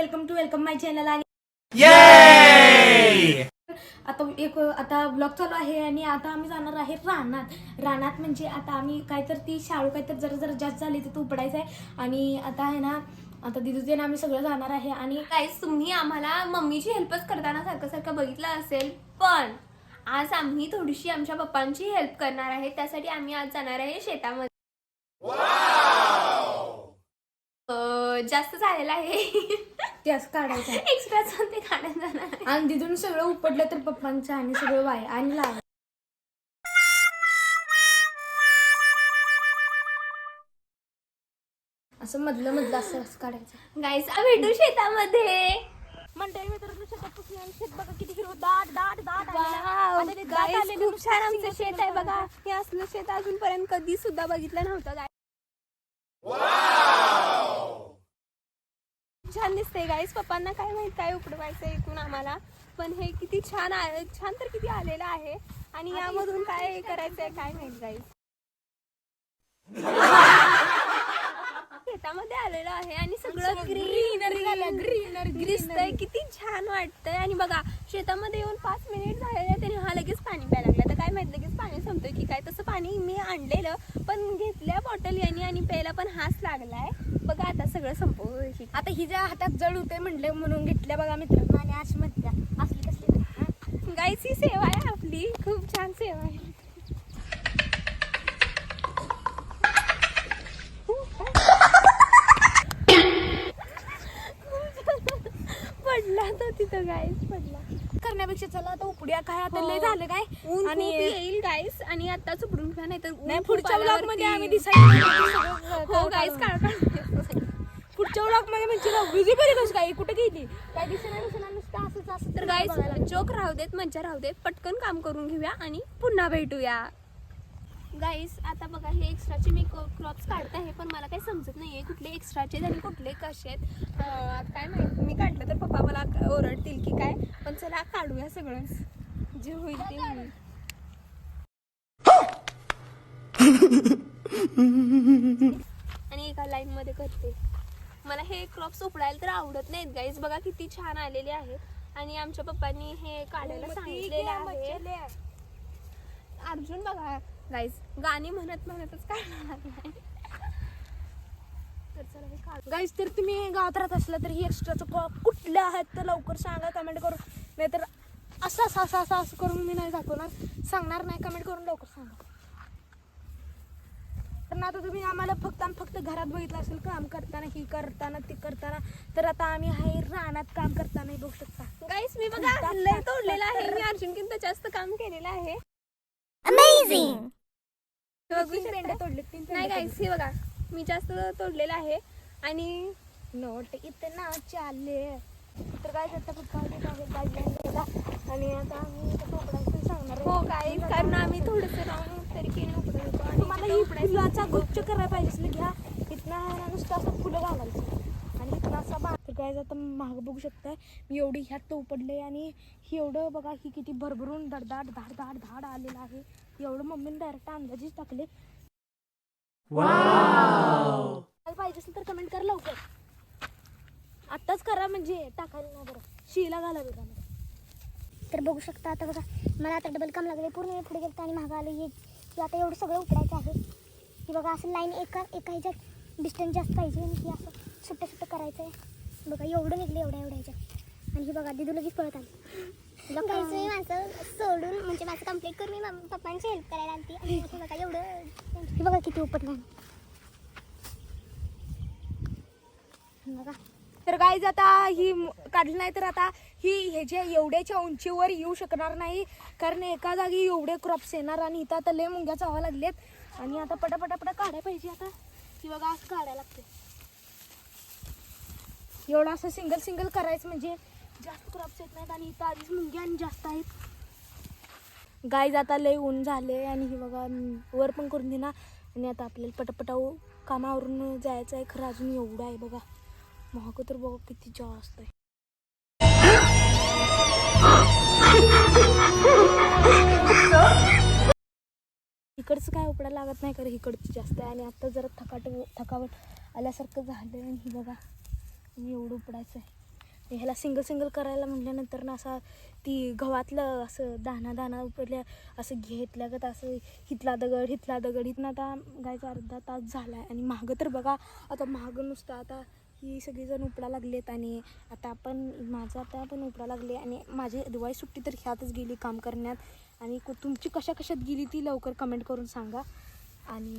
Welcome माय channel. आणि आता blog चालू आहे आणि आता आम्ही जाणार आहे रानात म्हणजे आता आम्ही काहीतर ती शाळू काहीतर जरा जास्त झाली तर उपडायचं आहे. आणि आता आहे ना, आता दिदूचे आम्ही सगळं जाणार आहे. आणि गाईस, तुम्ही आम्हाला मम्मीची हेल्पच करताना सारखं बघितलं असेल, पण आज आम्ही थोडीशी आमच्या पप्पांची हेल्प करणार आहे. त्यासाठी आम्ही आज जाणार आहे शेतामध्ये. जास्त झालेलं आहे ते असं काढायचं एक्स्ट्रा ते काढायला जाणार आहे. आणि तिथून सगळं उपडलं तर पप्पांचं आणि सगळं वाय आणि लाव असं मधलं असं काढायचं. गाईस, भेटू शेतामध्ये. मंडळी मित्रांनो, शेत बघा किती हिरवं दाट गाईस, खूप छान आमचं शेत आहे बघा. हे असलं शेत अजूनपर्यंत कधी सुद्धा बघितलं नव्हतं. गाईस, छान दिसतंय गाईस. पप्पांना काय माहित काय उपडवायचं इथून आम्हाला, पण हे किती छान तर किती आलेलं आहे. आणि यामधून काय करायचंय काय माहित गाईस. शेतामध्ये आलेलं आहे आणि सगळं ग्रीनरी दिसतंय, किती छान वाटतंय. आणि बघा, शेतामध्ये येऊन 5 मिनिट झालेले त्याने हा लगेच पाणी प्यायला लागला. तर काय माहित लगेच पाणी संपतोय की काय. तसं पाणी मी आणलेलं, पण घेतल्या बॉटल यांनी आणि प्यायला पण हाच लागलाय. बघा आता सगळं संपवू. आता हिच्या हातात जड होते म्हणले म्हणून घेतल्या बघा मित्रांनो. आणि अशी म्हणत्या असली कसली गाईस, ही सेवा आहे आपली, खूप छान सेवा आहे. पडला तो तिथं गाईस, पडला. करण्यापेक्षा चला आता उपड्या काय आता लय झालं काय. ऊन आणि येईल गाईस, आणि आताच उपडून घ्या, नाही पुढच्या ब्लॉग मध्ये आम्ही दिसायला हो गाईस, काढ पुढच्या ब्लॉग मध्ये म्हणजे बिझी करी कसं काय कुठे गेली काय दिसेना नुसतं असं तर गाईस, जोक राहू देत, मज्जा राहू देत, पटकन काम करून घेऊया आणि पुन्हा भेटूया. गाईस, आता बघा, हे एक्स्ट्राचे मी क्रॉप्स काढत आहे, पण मला काही समजत नाहीये कुठले एक्स्ट्राचे आणि कुठले कसे आहेत. काय माहिती, मी काढलं तर पप्पा मला ओरडतील की काय. पण चला काढूया सगळंच, जे होईल ते होईल. आणि एका लाईन मध्ये करते. मला हे क्रॉप्स उपडायला तर आवडत नाहीत गाईस. बघा किती छान आलेले आहेत आणि आमच्या पप्पांनी हे काढायला सांगितलेले आहे. अर्जुन बघा गाईस, गाणी म्हणतच काढणार नाही. तर चला हे काढू. गाईस, तर तुम्ही गावात राहत असला तर ही एक्स्ट्राचं कुठल्या आहेत तर लवकर सांगा कमेंट करून. नाहीतर असं करून मी नाही दाखवणार, सांगणार नाही. कमेंट करून लवकर सांगा. कारण आता तुम्ही आम्हाला फक्त घरात बघितलं असेल काम करताना, ही करताना ती करताना, तर आता आम्ही आहे रानात काम करताना बघू शकता. गाईस, मी बघा लय तोडलेला आहे. मी अर्जुनकिंत जास्त काम केलेलं आहे. अमेझिंग. नाही गाईस, हे बघा, मी जास्त तोडलेलं आहे. आणि नोट इतना चालले तर काय करता पप्पा आणि आता आम्ही उपडायचं सांगणार. हो गाईस, कारण आम्ही थोडंसं राहून तरी केलं उपडतो. आणि तुम्हाला ही फुलाचा गुच्छ करायला पाहिजे असलं घ्या. इथनं नुसतं असं फुलं घालायचं आणि इथनं असा तर काय आता महाग बघू शकताय. मी एवढी ह्यात पडले आणि ही एवढं बघा ही किती भरभरून धाड आलेलं आहे. एवढं मम्मीने डायरेक्ट अंदाजेच टाकले. पाहिजे असेल तर कमेंट कर लवकर, आत्ताच करा म्हणजे टाकायला ना बरं शिला घाला बघा. तर बघू शकता आता बघा, मला आता डबल काम लागले. पूर्ण पुढे गेलं आणि महाग आलं. हे आता एवढं सगळं उपडायचं आहे. की बघा असं लाईन एका ह्याच्यात डिस्टन्स जास्त पाहिजे आणि हे असं सुट्टं करायचं आहे. बघा एवढं निघलं एवढ्या ह्याच्यात. आणि हे बघा दिदू लगेच पळत आली. मी माझं सोडून म्हणजे माझं कंप्लीट करून मी पप्पांची हेल्प करायला आली. आणि हे बघा एवढं, हे बघा किती उपटलं बघा. तर गाईज आता ही काढली नाही तर आता ही ह्याच्या एवढ्याच्या उंचीवर येऊ शकणार नाही, कारण एका जागी एवढे क्रॉप्स येणार. आणि इथं आता लय मुंग्या चावा लागलेत आणि आता पटापटा काढायला पाहिजे. आता ही बघा असं काढायला लागते. एवढं असं सिंगल करायचं म्हणजे जास्त क्रॉप्स येत नाहीत. आणि इथं आधीच मुंग्या आणि जास्त आहेत. गाईज आता लय ऊन झाले आणि ही बघा वर पण करून देणार. आणि आता आपल्याला पटापटा कामावरून जायचं आहे. खरं अजून एवढं आहे बघा, महाग तर बघा किती जास्त आहे. इकडचं काय उपडायला लागत नाही, कारण इकडचं जास्त आहे. आणि आता जरा थकावट आल्यासारखं झालं. आणि ही बघा एवढं उपडायचं आहे. ह्याला सिंगल सिंगल करायला म्हटल्यानंतर ना असा ती गव्हातलं असं दाना उपरल्या असं घेतल्यागत असं हितला दगड हितनं आता गायचा अर्धा तास झाला आहे. आणि मागं तर बघा आता मागं नुसतं आता ही सगळीजण उपडा लागलेत आणि आता माझं आता पण उपडा लागले आणि माझी दिवाळी सुट्टी तर ह्यातच गेली काम करण्यात. आणि तुमची कशात गेली ती लवकर कमेंट करून सांगा. आणि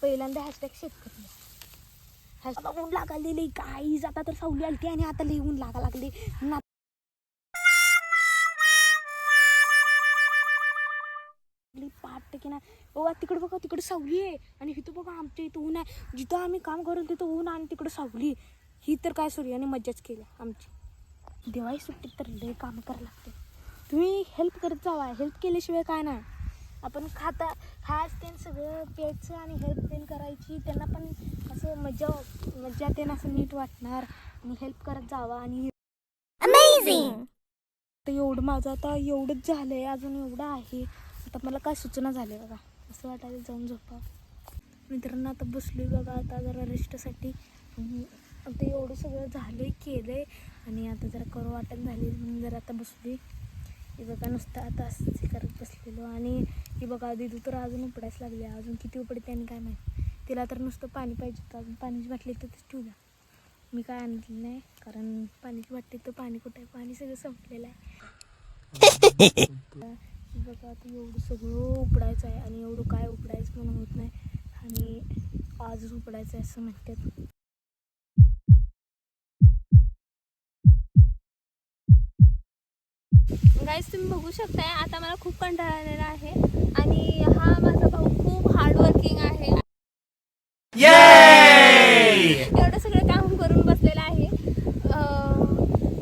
पहिल्यांदा हॅशटॅग शेतकरी हॅशटॅग ऊन लागालेली काहीच आता तर सावली आलती आणि आता लई ऊन लागा लागले. पाठ की नाही बघा तिकडं बघा तिकडं सावली आहे आणि इथं बघा आमच्या इथं ऊन आहे. जिथं आम्ही काम करू तिथं ऊन आणि तिकडं सावली. ही तर काय सूर्याने मज्जाच केली आमची. दिवाळी सुट्टीत तर लई काम करायला लागते. तुम्ही हेल्प करत जावा. हेल्प केल्याशिवाय काय नाही. आपण खास ते सगळं प्यायचं आणि हेल्प ते करायची. त्यांना पण असं मज्जा ते असं नीट वाटणार. आणि हेल्प करत जावा. आणि अमेझिंग. तर एवढं माझं आता एवढंच झालं आहे. अजून एवढं आहे. आता मला काय सूचना झाली बघा. असं वाटायला जाऊन झोपा. मित्रांनो आता बसली बघा आता जरा रेस्टसाठी. आता एवढं सगळं झालं केलं आहे आणि आता जरा करू वाटत झाली म्हणून जरा आता बसली. ही बघा नुसतं आता असं करत बसलेलो. आणि ही बघा दिदू तर अजून उपडायच लागली. अजून किती उपडते आणि काय माहिती. तिला तर नुसतं पाणी पाहिजे होतं. अजून पाण्याची बाटली तिथंच ठेवल्या. मी काय आणलं नाही कारण पाण्याची बाटली तर पाणी कुठं आहे. पाणी सगळं संपलेलं आहे. बघा आता एवढं सगळं उपडायचं आहे आणि एवढं काय उपडायचं म्हणून होत नाही. आणि आजच उपडायचं आहे असं म्हणतात. गाईस तुम्ही बघू शकताय आता मला खूप कंटाळा आलेला आहे आणि हा माझा भाऊ खूप हार्डवर्किंग आहे. एवढं सगळं काम करून बसलेला आहे.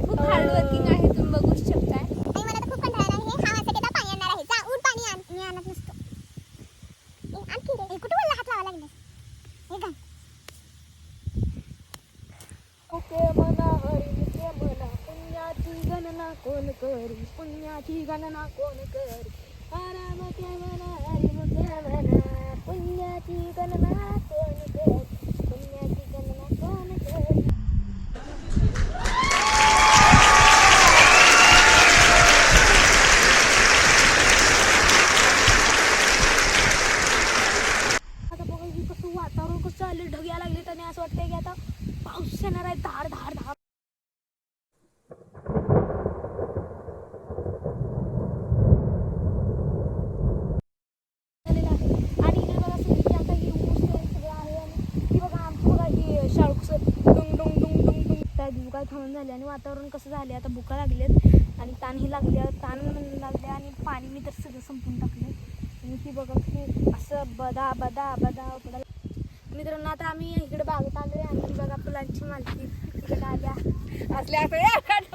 खूप हार्डवर्किंग आहे तुम्ही बघू शकताय. आणि मला तर खूप कंटाळा आहे. हा वाजता पाणी आणणार आहे. जा उठ पाणी आण. मी आणत नसतो. आणखी रे कुठे मला हात लावा लागले हे का ओके म्हणा हरी ते म्हणा पुण्याची गणना कोण करी. पुण्याची गणना कोण करी. आराम ते म्हणा हरी ते म्हणा पुण्याची गणना कोण करी. पुण्याची गणना कोण करी. आता बघा ही कसं वातावरण कसं चालले ढग्या लागलेत आणि असं वाटतंय की आता पाऊस येणार आहे. धार धार धार. आणि इकडे बघा सगळी आता ही ऊस सगळं आहे आणि ही बघा आमची बघा ही शाळूकचं डुंग डुंग डुंग डुंग डुंग त्या भुका थांबून झाले आणि वातावरण कसं झाले आता भुका लागलेत आणि ताणही लागले आणि पाणी मी तर सगळं संपून टाकले. आणि ही बघा की असं बदा बदा बदा बदा. मित्रांनो आता आम्ही इकडे बागेत आलोय आणि ही बघा फुलांची मालकी इकडे आल्या असल्या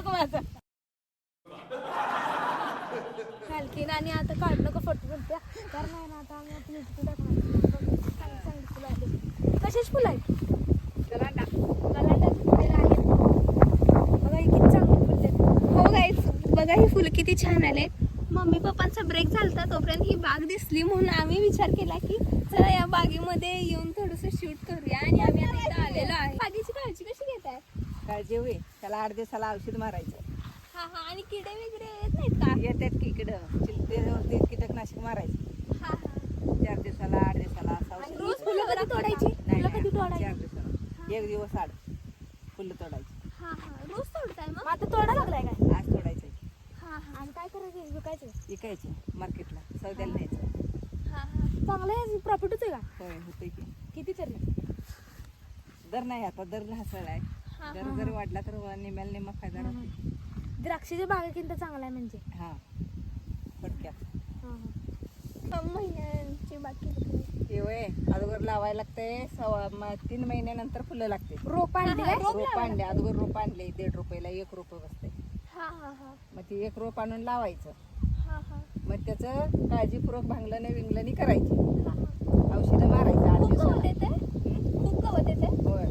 माझा मालकीन. आणि आता काढणं का फोटो बोलत्या कारण आहे ना आता आम्ही आपली इकडे चांगली फुलं आली. कशाची फुलं आहेत. गलांडा फुलं आहेत बघा. ही किती चांगली फुलं आहेत. हो गाईस बघा ही फुलं किती छान आले. मम्मी पप्पांचा ब्रेक झालता तोपर्यंत ही बाग दिसली म्हणून आम्ही विचार केला की चला या बागेमध्ये येऊन थोडंसं शूट करूया. आणि आम्ही आता इथं आलेलो आहे. बागेची काळजी कशी घेताय. काळजी होईल त्याला 8 दिवसाला औषध मारायचं. हा हा. आणि किडे वगैरे येत नाहीत का. येतात की इकडं चिलतेवरती कीटकनाशक मारायचं. हा हा. 4 दिवसाला 8 दिवसाला असं आणि औषध रोज मारायचं. फुलं कधी तोडायची. नाही, फुलं कधी नाही, तोडायची. 4 दिवसाला 1 दिवस आड फुलं तोडायची. हा हा. रोज तोडताय मग. आता तोडा लागलाय काय. आज तोडायचं हा हा. आणि काय करायचं विकायचं. विकायची मार्केटला सौद्याला न्यायचं. हा हा. चांगलं आहे प्रॉफिटच आहे का. होय होते की. किती तरी दर नाही आता दर ढासळ आहे. हा, दर जर वाढला तर निम्याला निम्मा फायदा राहते. द्राक्षाच्या बागेकिंत चांगला आहे म्हणजे. हा थोडक्यात महिन्यांची बाकी हे वय अगोदर लावायला लागते 3 महिन्यानंतर फुलं लागते. रोप आणली काय. रोप आणले अगोदर रोप आणले 1.5 रुपयाला 1 रोप बसते. हा हा हा. मग ती 1 रोप आणून लावायचं. हा हा. मग त्याचं काळजीपूर्वक भांगलणे विंगलणी करायची. हा हा. औषधं मारायचं 8 खूप गवत दिवसाला. येते. खूप गवत येते. होय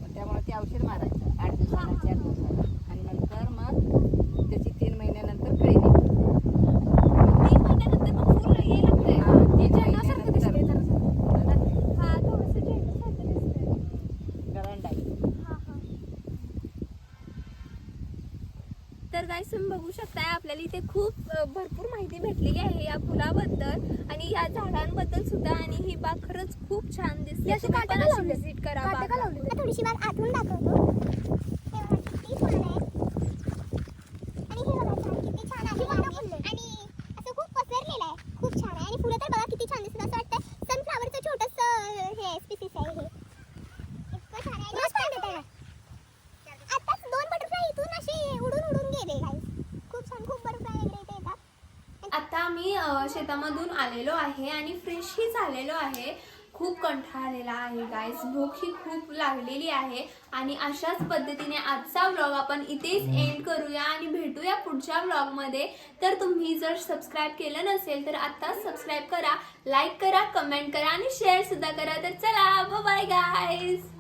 मग त्यामुळे ते औषध मारायचं 8 दिवसाला 4 दिवसाला. आणि नंतर मग त्याची 3 महिन्यानंतर कळी निघते. 3 महिन्यानंतर मग फुल यायला लागतंय. हा, 3 झेंडासारखं दिसतंय महिन्यानंतर हा थोडंसं झेंडूसारखं दिसतंय. गरांडा आहे. हा हा. तर गाईस तुम्ही बघू शकताय आपल्याला इथे खूप भरपूर माहिती भेटलेली आहे या फुलाबद्दल आणि या झाडांबद्दल सुद्धा. आणि ही बाग खरंच खूप छान दिसते. तुम्ही पण अशी व्हिजिट करा बागला. आता थोडीशी बाग आतून दाखवतो. हे बघा किती छान आहे. आणि हे बघा झाड किती छान आहे आणि असं खूप पसरलेलं आहे. खूप छान आहे आणि फुलं तर बघा किती छान दिसतात. असं वाटतं सनफ्लावरचं छोटंसं हे स्पीसीस आहे हे. इतकं छान आहे. मस्त वाटत आहे. आताच 2 बटरफ्लाय इथून असे उडून उडून गेले गाईस. खूप छान. खूप बटरफ्लाय वगैरे इथे येतात. आता आम्ही शेतामधून आलेलो आहे आणि फ्रेशही झालेलो आहे. खूप कंटाळलेला आहे गाईस. भूक ही खूप लागलेली आहे आणि अशाच पद्धतीने आजचा व्लॉग आपण इथेच एंड करूया आणि भेटूया पुढच्या व्लॉगमध्ये. तर तुम्ही जर सबस्क्राईब केलं नसेल तर आत्ताच सबस्क्राईब करा, लाईक करा, कमेंट करा आणि शेअर सुद्धा करा. तर चला बाय गाईस.